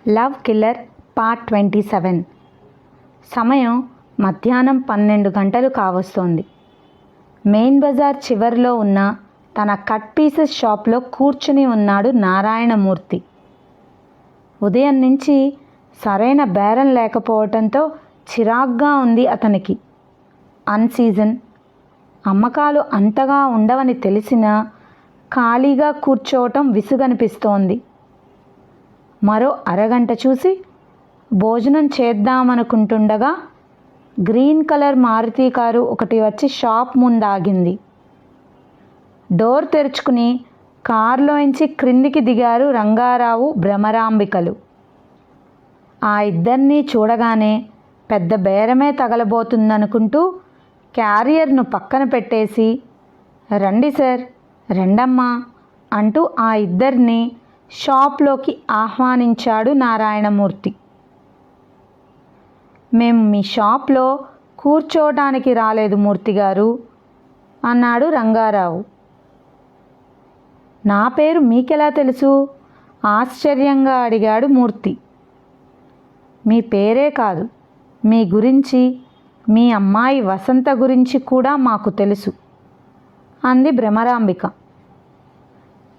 Love killer part 27. సమయం మధ్యాహ్నం 12 గంటలు కావస్తోంది. మెయిన్ బజార్ చివరిలో ఉన్న తన కట్ పీసెస్ షాప్లో కూర్చుని ఉన్నాడు నారాయణమూర్తి. ఉదయం నుంచి సరైన బేరం లేకపోవటంతో చిరాగ్గా ఉంది అతనికి. అన్సీజన్, అమ్మకాలు అంతగా ఉండవని తెలిసినా ఖాళీగా కూర్చోవటం విసుగనిపిస్తోంది. మరో అరగంట చూసి భోజనం చేద్దామనుకుంటుండగా గ్రీన్ కలర్ మారుతి కారు ఒకటి వచ్చి షాప్ ముందాగింది. డోర్ తెరుచుకుని కారులోంచి క్రిందికి దిగారు రంగారావు, భ్రమరాంబికలు. ఆ ఇద్దరినీ చూడగానే పెద్ద బేరమే తగలబోతుందనుకుంటూ క్యారియర్ను పక్కన పెట్టేసి, రండి సార్, రండమ్మా అంటూ ఆ ఇద్దరిని షాప్లోకి ఆహ్వానించాడు నారాయణమూర్తి. మేము మీ షాప్లో కూర్చోవటానికి రాలేదు మూర్తిగారు అన్నాడు రంగారావు. నా పేరు మీకెలా తెలుసు? ఆశ్చర్యంగా అడిగాడు మూర్తి. మీ పేరే కాదు, మీ గురించి, మీ అమ్మాయి వసంత గురించి కూడా మాకు తెలుసు అంది భ్రమరాంబిక.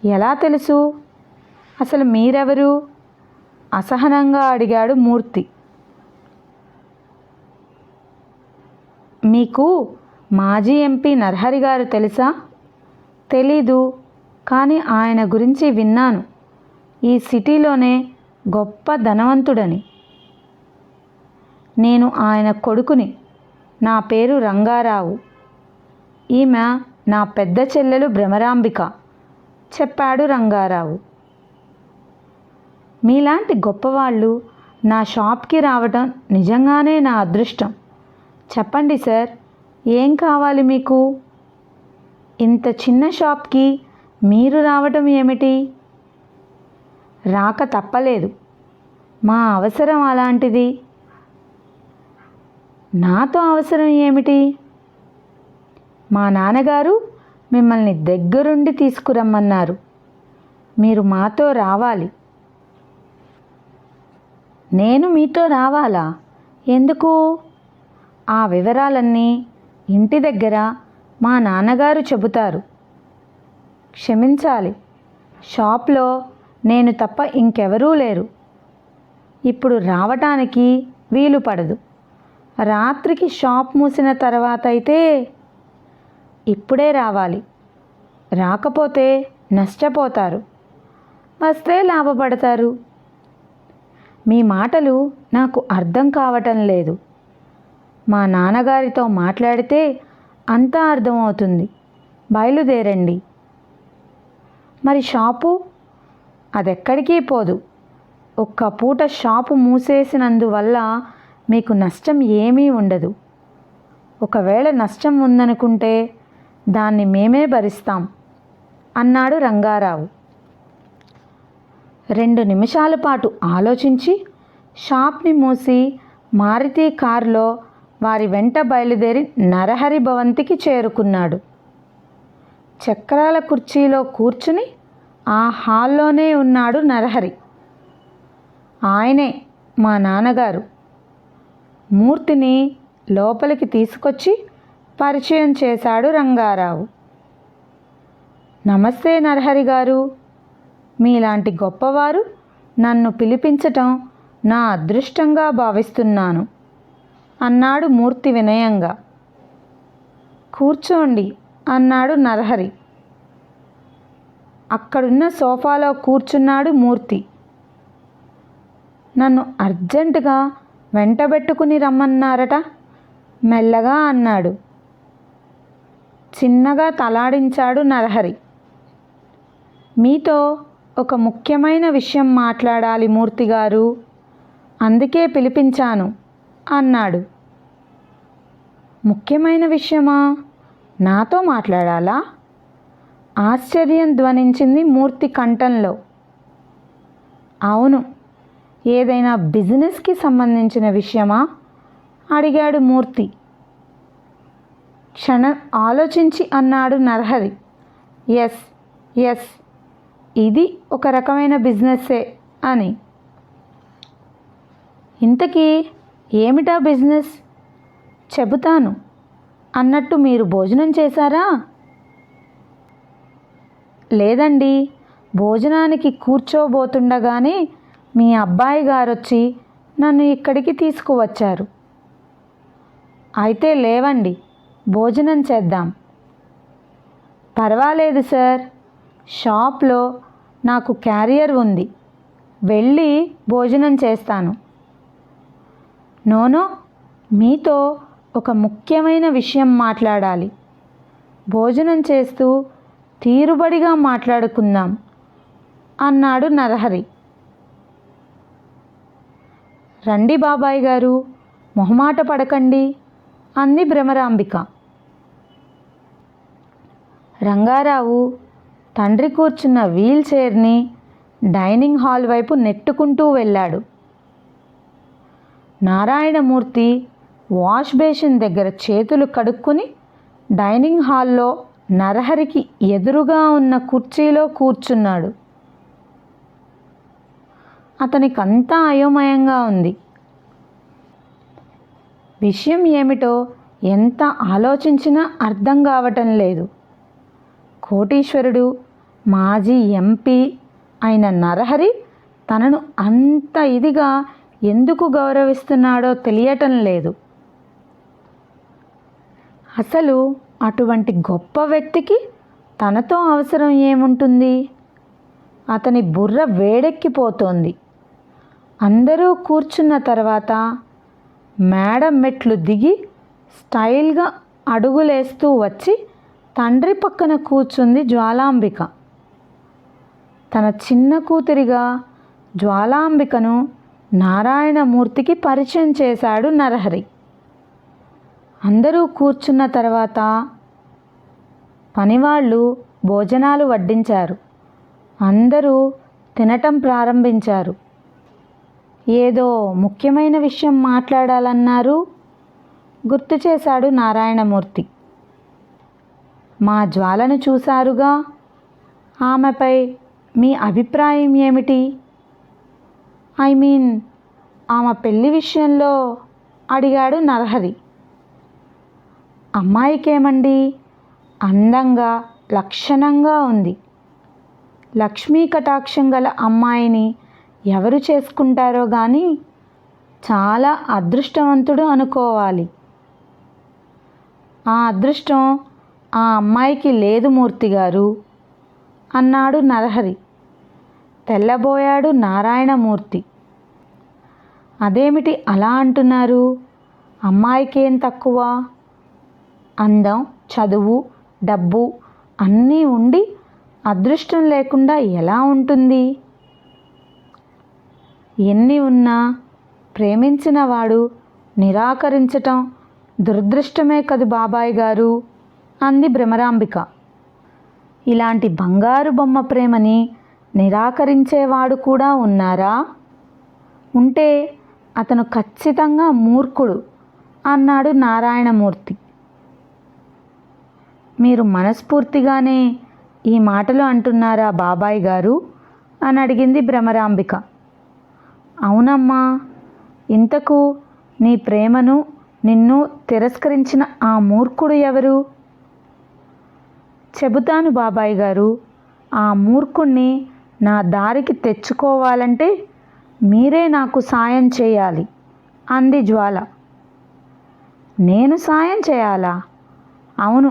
ఎలా తెలుసు? అసలు మీరెవరు? అసహనంగా అడిగాడు మూర్తి. మీకు మాజీ ఎంపీ నరహరి గారు తెలుసా? తెలీదు, కానీ ఆయన గురించి విన్నాను. ఈ సిటీలోనే గొప్ప ధనవంతుడని. నేను ఆయన కొడుకుని. నా పేరు రంగారావు. ఈమె నా పెద్ద చెల్లెలు భ్రమరాంబిక చెప్పాడు రంగారావు. మీలాంటి గొప్పవాళ్ళు నా షాప్కి రావటం నిజంగానే నా అదృష్టం. చెప్పండి సార్, ఏం కావాలి మీకు? ఇంత చిన్న షాప్కి మీరు రావటం ఏమిటి? రాక తప్పలేదు, మా అవసరం అలాంటిది. నాతో అవసరం ఏమిటి? మా నాన్నగారు మిమ్మల్ని దగ్గరుండి తీసుకురమ్మన్నారు. మీరు మాతో రావాలి. నేను మీతో రావాలా? ఎందుకు? ఆ వివరాలన్నీ ఇంటి దగ్గర మా నాన్నగారు చెబుతారు. క్షమించాలి, షాప్లో నేను తప్ప ఇంకెవరూ లేరు. ఇప్పుడు రావటానికి వీలు పడదు. రాత్రికి షాప్ మూసిన తర్వాత అయితే. ఇప్పుడే రావాలి. రాకపోతే నష్టపోతారు, వస్తే లాభపడతారు. మీ మాటలు నాకు అర్థం కావటం లేదు. మా నాన్నగారితో మాట్లాడితే అంతా అర్థమవుతుంది. బయలుదేరండి. మరి షాపు? అదెక్కడికి పోదు. ఒక్క పూట షాపు మూసేసినందువల్ల మీకు నష్టం ఏమీ ఉండదు. ఒకవేళ నష్టం ఉందనుకుంటే దాన్ని మేమే భరిస్తాం అన్నాడు రంగారావు. 2 నిమిషాల పాటు ఆలోచించి షాప్ని మూసి మారుతి కారులో వారి వెంట బయలుదేరి నరహరి భవంతికి చేరుకున్నాడు. చక్రాల కుర్చీలో కూర్చుని ఆ హాల్లోనే ఉన్నాడు నరహరి. ఆయనే మా నాన్నగారు. మూర్తిని లోపలికి తీసుకొచ్చి పరిచయం చేశాడు రంగారావు. నమస్తే నరహరి గారు, మీలాంటి గొప్పవారు నన్ను పిలిపించటం నా అదృష్టంగా భావిస్తున్నాను అన్నాడు మూర్తి వినయంగా. కూర్చోండి అన్నాడు నరహరి. అక్కడున్న సోఫాలో కూర్చున్నాడు మూర్తి. నన్ను అర్జెంటుగా వెంటబెట్టుకుని రమ్మన్నారట మెల్లగా అన్నాడు. చిన్నగా తలాడించాడు నరహరి. మీతో ఒక ముఖ్యమైన విషయం మాట్లాడాలి మూర్తిగారు, అందుకే పిలిపించాను అన్నాడు. ముఖ్యమైన విషయమా? నాతో మాట్లాడాలా? ఆశ్చర్యం ధ్వనించింది మూర్తి కంఠంలో. అవును, ఏదైనా బిజినెస్కి సంబంధించిన విషయమా అడిగాడు మూర్తి. క్షణం ఆలోచించి అన్నాడు నరహరి. ఎస్ ఎస్, ఇది ఒక రకమైన బిజినెస్సే అని. ఇంతకీ ఏమిటా బిజినెస్? చెబుతాను అన్నట్టు మీరు భోజనం చేశారా? లేదండి, భోజనానికి కూర్చోబోతుండగానే మీ అబ్బాయి గారొచ్చి నన్ను ఇక్కడికి తీసుకువచ్చారు. అయితే లేవండి, భోజనం చేద్దాం. పర్వాలేదు సార్, షాప్లో నాకు క్యారియర్ ఉంది, వెళ్ళి భోజనం చేస్తాను. నోనో, మీతో ఒక ముఖ్యమైన విషయం మాట్లాడాలి. భోజనం చేస్తూ తీరుబడిగా మాట్లాడుకుందాం అన్నాడు నరహరి. రండి బాబాయ్ గారు, మొహమాట పడకండి అంది భ్రమరాంబిక. రంగారావు తండ్రి కూర్చున్న వీల్ చైర్ని డైనింగ్ హాల్ వైపు నెట్టుకుంటూ వెళ్ళాడు. నారాయణమూర్తి వాష్ బేసిన్ దగ్గర చేతులు కడుక్కుని డైనింగ్ హాల్లో నరహరికి ఎదురుగా ఉన్న కుర్చీలో కూర్చున్నాడు. అతనికంతా అయోమయంగా ఉంది. విషయం ఏమిటో ఎంత ఆలోచించినా అర్థం కావటం లేదు. కోటీశ్వరుడు, మాజీ ఎంపీ అయిన నరహరి తనను అంత ఇదిగా ఎందుకు గౌరవిస్తున్నాడో తెలియటం లేదు. అసలు అటువంటి గొప్ప వ్యక్తికి తనతో అవసరం ఏముంటుంది? అతని బుర్ర వేడెక్కిపోతోంది. అందరూ కూర్చున్న తర్వాత మేడం మెట్లు దిగి స్టైల్గా అడుగులేస్తూ వచ్చి తండ్రి పక్కన కూర్చుంది జ్వాలాంబిక. తన చిన్న కూతురిగా జ్వాలాంబికను నారాయణమూర్తికి పరిచయం చేశాడు నరహరి. అందరూ కూర్చున్న తర్వాత పనివాళ్ళు భోజనాలు వడ్డించారు. అందరూ తినటం ప్రారంభించారు. ఏదో ముఖ్యమైన విషయం మాట్లాడాలన్నారు, గుర్తు చేశాడు నారాయణమూర్తి. మా జ్వాలను చూశారుగా, ఆమెపై మీ అభిప్రాయం ఏమిటి? ఐ మీన్ ఆమె పెళ్లి విషయంలో అడిగాడు నరహరి. అమ్మాయికేమండి, అందంగా లక్షణంగా ఉంది. లక్ష్మీ కటాక్షం గల అమ్మాయిని ఎవరు చేసుకుంటారో కానీ చాలా అదృష్టవంతుడు అనుకోవాలి. ఆ అదృష్టం ఆ అమ్మాయికి లేదు మూర్తిగారు అన్నాడు నరహరి. తెల్లబోయాడు నారాయణమూర్తి. అదేమిటి అలా అంటున్నారు? అమ్మాయికేం తక్కువ? అందం, చదువు, డబ్బు అన్నీ ఉండి అదృష్టం లేకుండా ఎలా ఉంటుంది? ఎన్ని ఉన్నా ప్రేమించిన వాడు నిరాకరించటం దురదృష్టమే కదు బాబాయ్ గారు అంది భ్రమరాంబిక. ఇలాంటి బంగారు బొమ్మ ప్రేమని నిరాకరించేవాడు కూడా ఉన్నారా? ఉంటే అతను ఖచ్చితంగా మూర్ఖుడు అన్నాడు నారాయణమూర్తి. మీరు మనస్ఫూర్తిగానే ఈ మాటలు అంటున్నారా బాబాయ్ గారు అని అడిగింది భ్రమరాంబిక. అవునమ్మా, ఇంతకు నీ ప్రేమను నిన్ను తిరస్కరించిన ఆ మూర్ఖుడు ఎవరు? చెబుతాను బాబాయ్ గారు. ఆ మూర్ఖుణ్ణి నా దారికి తెచ్చుకోవాలంటే మీరే నాకు సాయం చేయాలి అంది జ్వాల. నేను సాయం చేయాలా? అవును,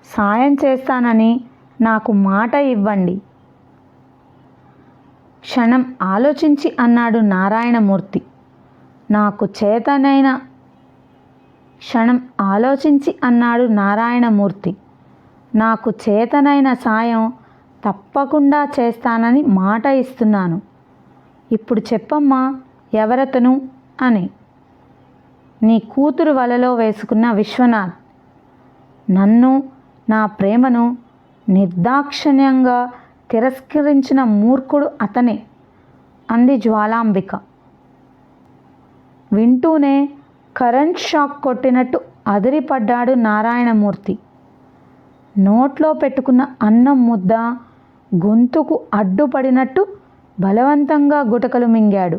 సాయం చేస్తానని నాకు మాట ఇవ్వండి. క్షణం ఆలోచించి అన్నాడు నారాయణమూర్తి. నాకు చేతనైన సాయం తప్పకుండా చేస్తానని మాట ఇస్తున్నాను. ఇప్పుడు చెప్పమ్మా, ఎవరతను అని. నీ కూతురు వలలో వేసుకున్న విశ్వనాథ్. నన్ను, నా ప్రేమను నిర్దాక్షిణ్యంగా తిరస్కరించిన మూర్ఖుడు అతనే అంది జ్వాలాంబిక. వింటూనే కరెంట్ షాక్ కొట్టినట్టు అదిరిపడ్డాడు నారాయణమూర్తి. నోట్లో పెట్టుకున్న అన్నం ముద్ద గొంతుకు అడ్డుపడినట్టు బలవంతంగా గుటకలు మింగాడు.